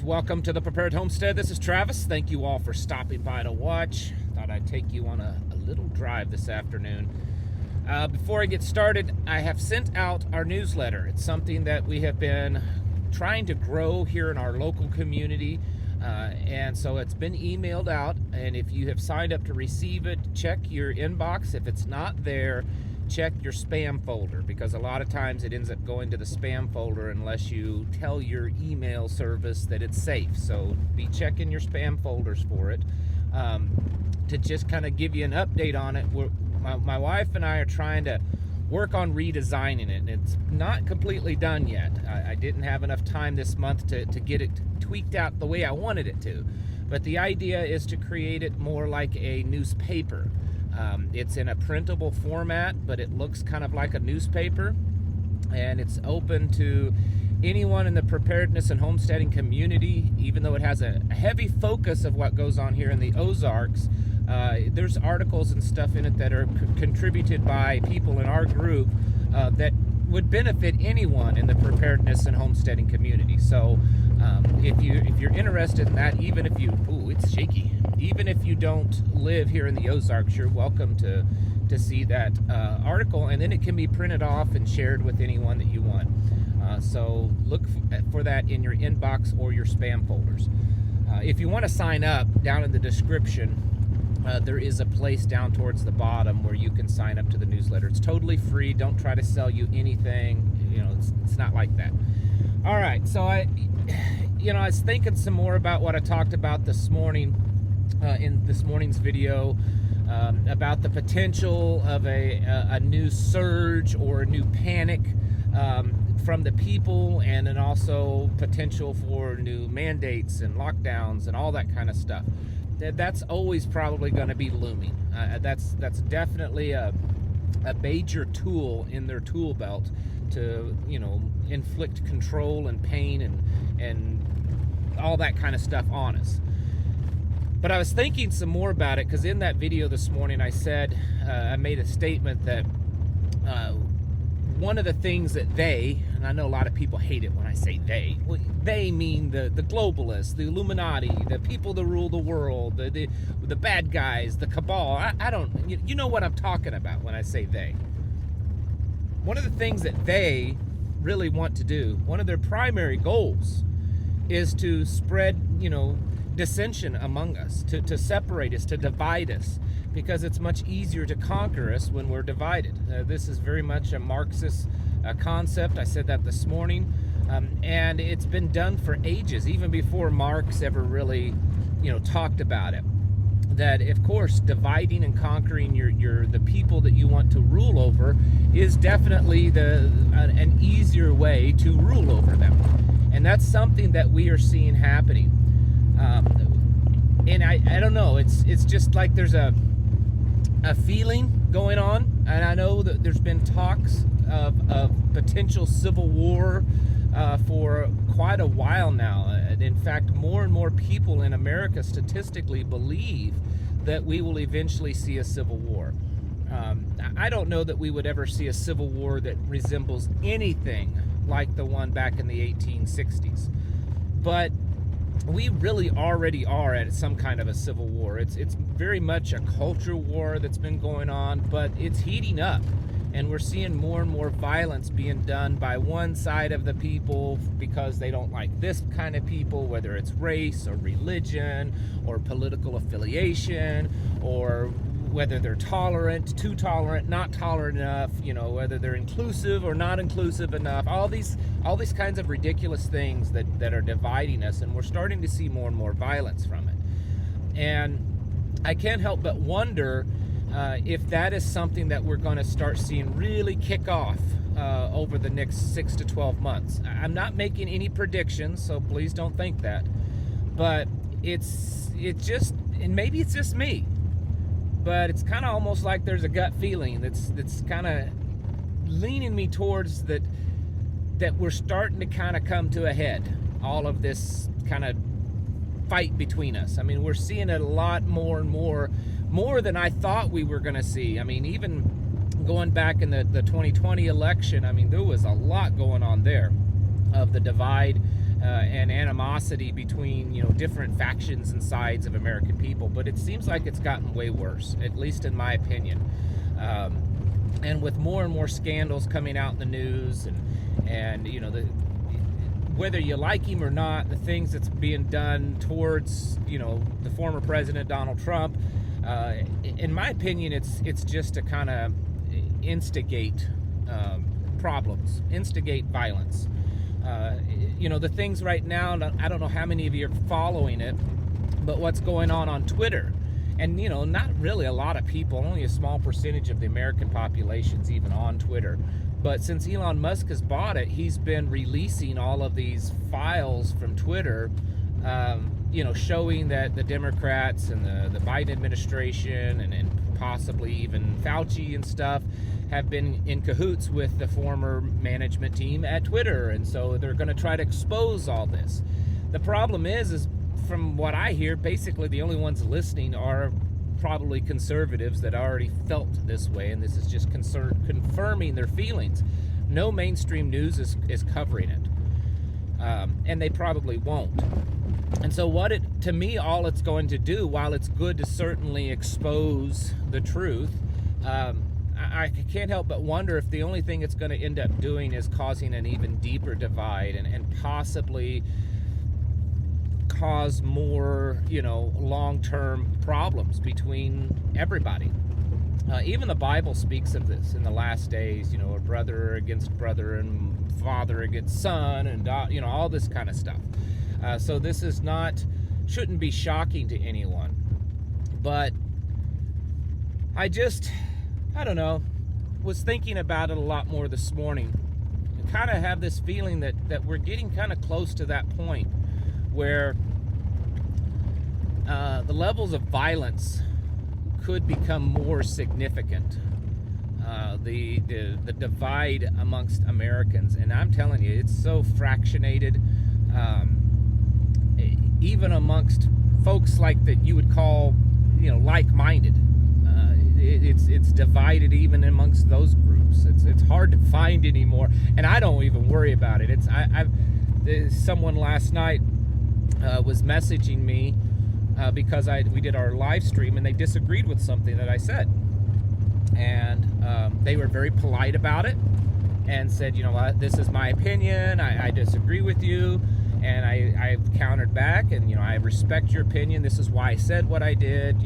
folks, welcome to the Prepared Homestead. This is Travis. Thank you all for stopping by to watch. Thought I'd take you on a little drive this afternoon. Before I get started, I have sent out our newsletter. It's something that we have been trying to grow here in our local community, and so it's been emailed out, and if you have signed up to receive it, check your inbox. If it's not there, check your spam folder, because a lot of times it ends up going to the spam folder unless you tell your email service that it's safe. So be checking your spam folders for it. To just kind of give you an update on it, my wife and I are trying to work on redesigning it, and it's not completely done yet. I didn't have enough time this month to get it tweaked out the way I wanted it to, but the idea is to create it more like a newspaper. It's in a printable format, but it looks kind of like a newspaper, and it's open to anyone in the preparedness and homesteading community. Even though it has a heavy focus of what goes on here in the Ozarks, there's articles and stuff in it that are contributed by people in our group that would benefit anyone in the preparedness and homesteading community. So if you're interested in that, even if you, it's shaky. Even if you don't live here in the Ozarks, you're welcome to see that article, and then it can be printed off and shared with anyone that you want. So look for that in your inbox or your spam folders. If you want to sign up, down in the description, there is a place down towards the bottom where you can sign up to the newsletter. It's totally free. Don't try to sell you anything. You know, it's not like that. All right, so I was thinking some more about what I talked about this morning in this morning's video, about the potential of a new surge or a new panic from the people, and then also potential for new mandates and lockdowns and all that kind of stuff. That's always probably going to be looming. That's definitely a major tool in their tool belt to inflict control and pain and all that kind of stuff on us. But I was thinking some more about it, because in that video this morning I said, I made a statement that one of the things that and I know a lot of people hate it when I say they mean the globalists, the Illuminati, the people that rule the world, the bad guys, the cabal. I don't, you know what I'm talking about when I say they. One of the things that they really want to do, one of their primary goals, is to spread, dissension among us, to separate us, to divide us, because it's much easier to conquer us when we're divided. This is very much a Marxist concept. I said that this morning, and it's been done for ages, even before Marx ever really, talked about it. That, of course, dividing and conquering the people that you want to rule over is definitely an easier way to rule over them, and that's something that we are seeing happening. And I don't know, it's just like there's a feeling going on, and I know that there's been talks of potential civil war for quite a while now. In fact, more and more people in America statistically believe that we will eventually see a civil war. I don't know that we would ever see a civil war that resembles anything like the one back in the 1860s, but we really already are at some kind of a civil war. It's very much a culture war that's been going on, but it's heating up, and we're seeing more and more violence being done by one side of the people because they don't like this kind of people, whether it's race or religion or political affiliation, or whether they're tolerant, too tolerant, not tolerant enough, whether they're inclusive or not inclusive enough, all these kinds of ridiculous things that are dividing us, and we're starting to see more and more violence from it. And I can't help but wonder if that is something that we're going to start seeing really kick off over the next 6 to 12 months. I'm not making any predictions, so please don't think that, but and maybe it's just me, but it's kind of almost like there's a gut feeling that's kind of leaning me towards that we're starting to kind of come to a head, all of this kind of fight between us. I mean, we're seeing it a lot more and more than I thought we were going to see. I mean, even going back in the 2020 election, I mean, there was a lot going on there of the divide and animosity between, different factions and sides of American people. But it seems like it's gotten way worse, at least in my opinion. And with more and more scandals coming out in the news, and whether you like him or not, the things that's being done towards, the former president Donald Trump, in my opinion, it's just to kind of instigate problems, instigate violence. The things right now, I don't know how many of you are following it, but what's going on Twitter. And, not really a lot of people, only a small percentage of the American population's even on Twitter. But since Elon Musk has bought it, he's been releasing all of these files from Twitter, showing that the Democrats and the Biden administration and possibly even Fauci and stuff have been in cahoots with the former management team at Twitter. And so they're going to try to expose all this. The problem is from what I hear, basically the only ones listening are probably conservatives that already felt this way, and this is just confirming their feelings. No mainstream news is covering it, and they probably won't. And so to me, all it's going to do, while it's good to certainly expose the truth, I can't help but wonder if the only thing it's going to end up doing is causing an even deeper divide and possibly cause more, long-term problems between everybody. Even the Bible speaks of this in the last days, a brother against brother and father against son and, all this kind of stuff. So this shouldn't be shocking to anyone. But I don't know, was thinking about it a lot more this morning. I kind of have this feeling that we're getting kind of close to that point where the levels of violence could become more significant. The divide amongst Americans, and I'm telling you, it's so fractionated, even amongst folks like that you would call, like-minded. It's divided even amongst those groups. It's hard to find anymore, and I don't even worry about it. Someone last night was messaging me because we did our live stream, and they disagreed with something that I said, and they were very polite about it and said, this is my opinion, I disagree with you. And I countered back, and I respect your opinion, this is why I said what I did,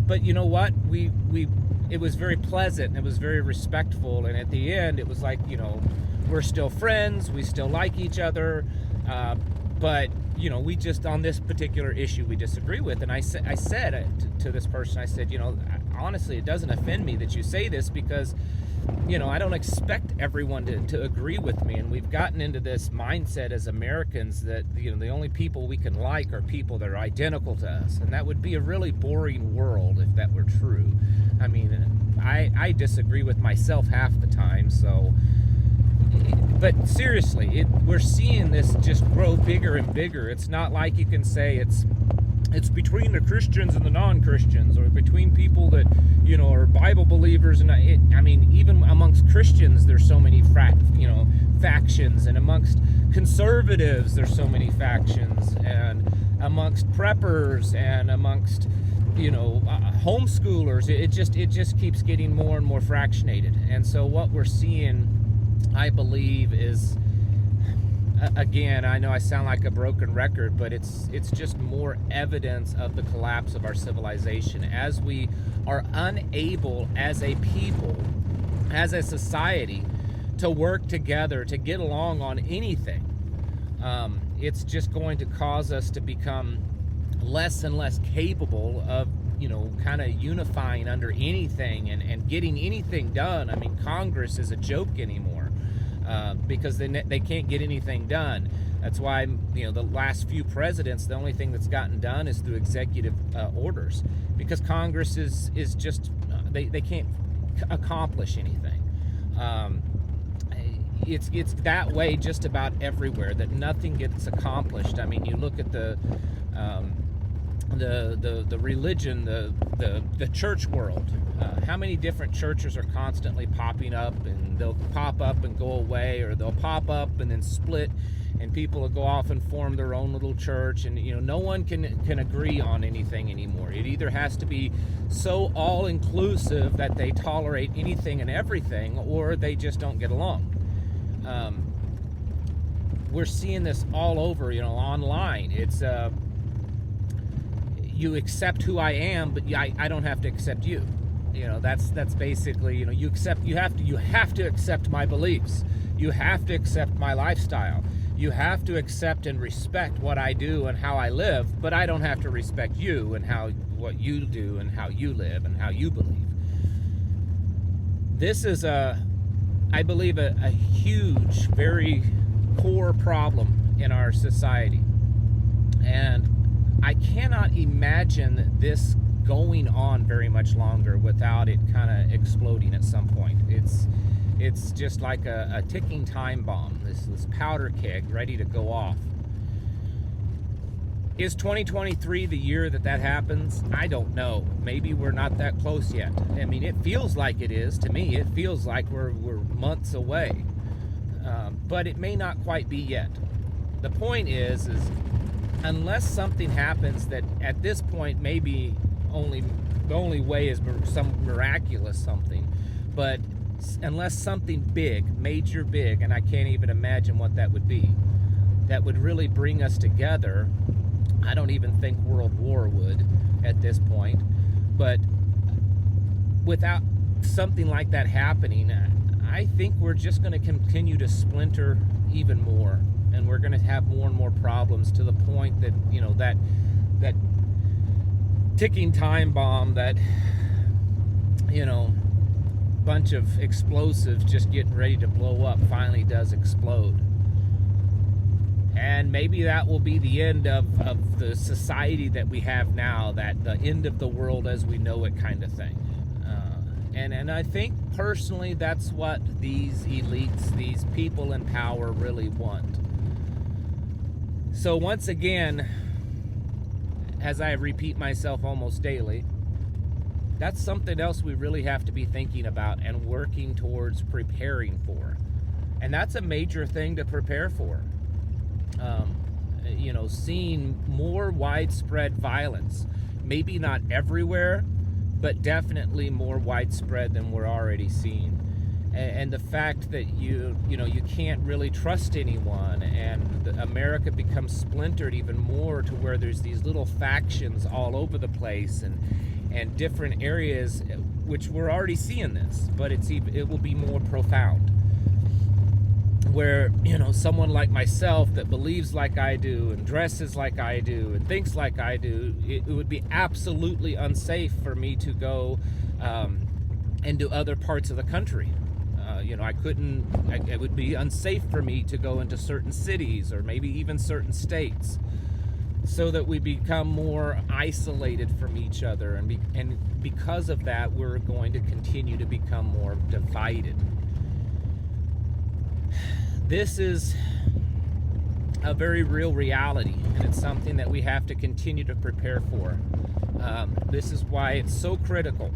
but you know what, it was very pleasant and it was very respectful, and at the end it was like, we're still friends, we still like each other, but we just, on this particular issue, we disagree with. And I said to this person, I said, honestly, it doesn't offend me that you say this, because I don't expect everyone to agree with me, and we've gotten into this mindset as Americans that the only people we can like are people that are identical to us, and that would be a really boring world if that were true. I mean, I disagree with myself half the time, so. But seriously, we're seeing this just grow bigger and bigger. It's not like you can say it's between the Christians and the non-Christians, or between people that are Bible believers, and even amongst Christians there's so many factions, and amongst conservatives there's so many factions, and amongst preppers and amongst homeschoolers, it just keeps getting more and more fractionated. And so what we're seeing, I believe, is, again, I know I sound like a broken record, but it's just more evidence of the collapse of our civilization, as we are unable as a people, as a society, to work together, to get along on anything. It's just going to cause us to become less and less capable of kind of unifying under anything and getting anything done. I mean, Congress is a joke anymore. Because they can't get anything done. That's why the last few presidents, the only thing that's gotten done is through executive orders, because Congress is just they can't accomplish anything. It's that way just about everywhere, that nothing gets accomplished. I mean, you look at the the religion, the church world. How many different churches are constantly popping up, and they'll pop up and go away, or they'll pop up and then split, and people will go off and form their own little church, and no one can agree on anything anymore. It either has to be so all-inclusive that they tolerate anything and everything, or they just don't get along. We're seeing this all over, online. It's you accept who I am, but I don't have to accept you. That's basically, you have to accept my beliefs. You have to accept my lifestyle. You have to accept and respect what I do and how I live, but I don't have to respect you and what you do and how you live and how you believe. This is I believe a huge, very core problem in our society. And I cannot imagine this going on very much longer without it kind of exploding at some point. It's just like a ticking time bomb, this powder keg ready to go off. Is 2023 the year that happens? I don't know. Maybe we're not that close yet. I mean, it feels like it is to me. It feels like we're months away, but it may not quite be yet. The point is unless something happens that at this point maybe the only way is some miraculous something, but unless something big, major big, and I can't even imagine what that would be, that would really bring us together. I don't even think World War would at this point, but without something like that happening, I think we're just going to continue to splinter even more, and we're going to have more and more problems to the point that that ticking time bomb, that bunch of explosives just getting ready to blow up finally does explode. And maybe that will be the end of the society that we have now, that the end of the world as we know it kind of thing. And I think personally that's what these elites, these people in power really want. So once again, as I repeat myself almost daily, that's something else we really have to be thinking about and working towards preparing for. And that's a major thing to prepare for. Seeing more widespread violence, maybe not everywhere, but definitely more widespread than we're already seeing. And the fact that you can't really trust anyone, and America becomes splintered even more to where there's these little factions all over the place and different areas, which we're already seeing this, but it will be more profound. Where someone like myself that believes like I do and dresses like I do and thinks like I do, it would be absolutely unsafe for me to go into other parts of the country. It would be unsafe for me to go into certain cities or maybe even certain states, so that we become more isolated from each other, and because of that we're going to continue to become more divided. This is a very real reality, and it's something that we have to continue to prepare for. This is why it's so critical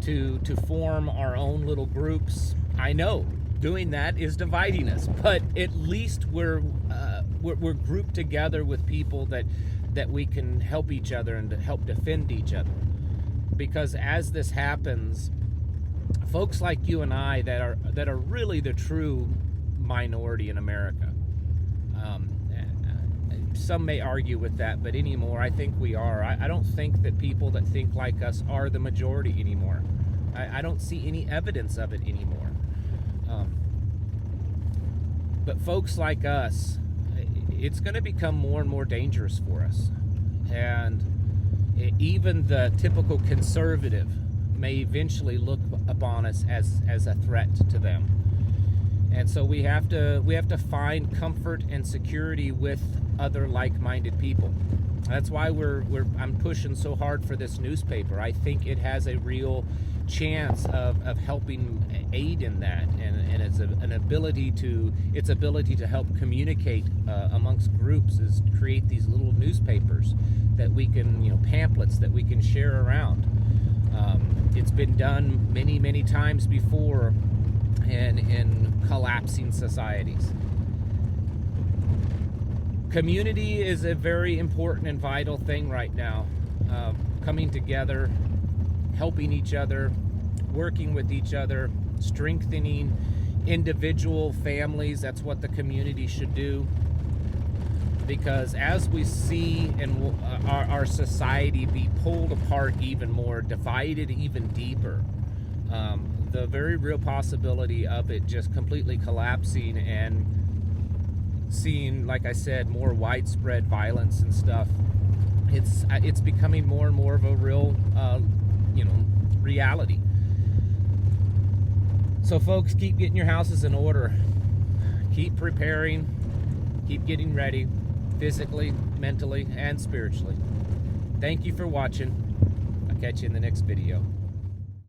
to form our own little groups. I know doing that is dividing us, but at least we're grouped together with people that we can help each other and to help defend each other. Because as this happens, folks like you and I that are really the true minority in America. Some may argue with that, but anymore I think we are. I don't think that people that think like us are the majority anymore. I don't see any evidence of it anymore. But folks like us, it's going to become more and more dangerous for us. And even the typical conservative may eventually look upon us as a threat to them. And so we have to find comfort and security with other like-minded people. That's why I'm pushing so hard for this newspaper. I think it has a real chance of helping aid in that, and it's an ability to help communicate amongst groups, is create these little newspapers that we can, pamphlets that we can share around. It's been done many times before in collapsing societies. Community is a very important and vital thing right now. Coming together, helping each other, working with each other, strengthening individual families. That's what the community should do. Because as we see our society be pulled apart even more, divided even deeper, the very real possibility of it just completely collapsing and seeing, like I said, more widespread violence and stuff, it's becoming more and more of a real reality. So folks, keep getting your houses in order, keep preparing, keep getting ready, physically, mentally, and spiritually. Thank you for watching. I'll catch you in the next video.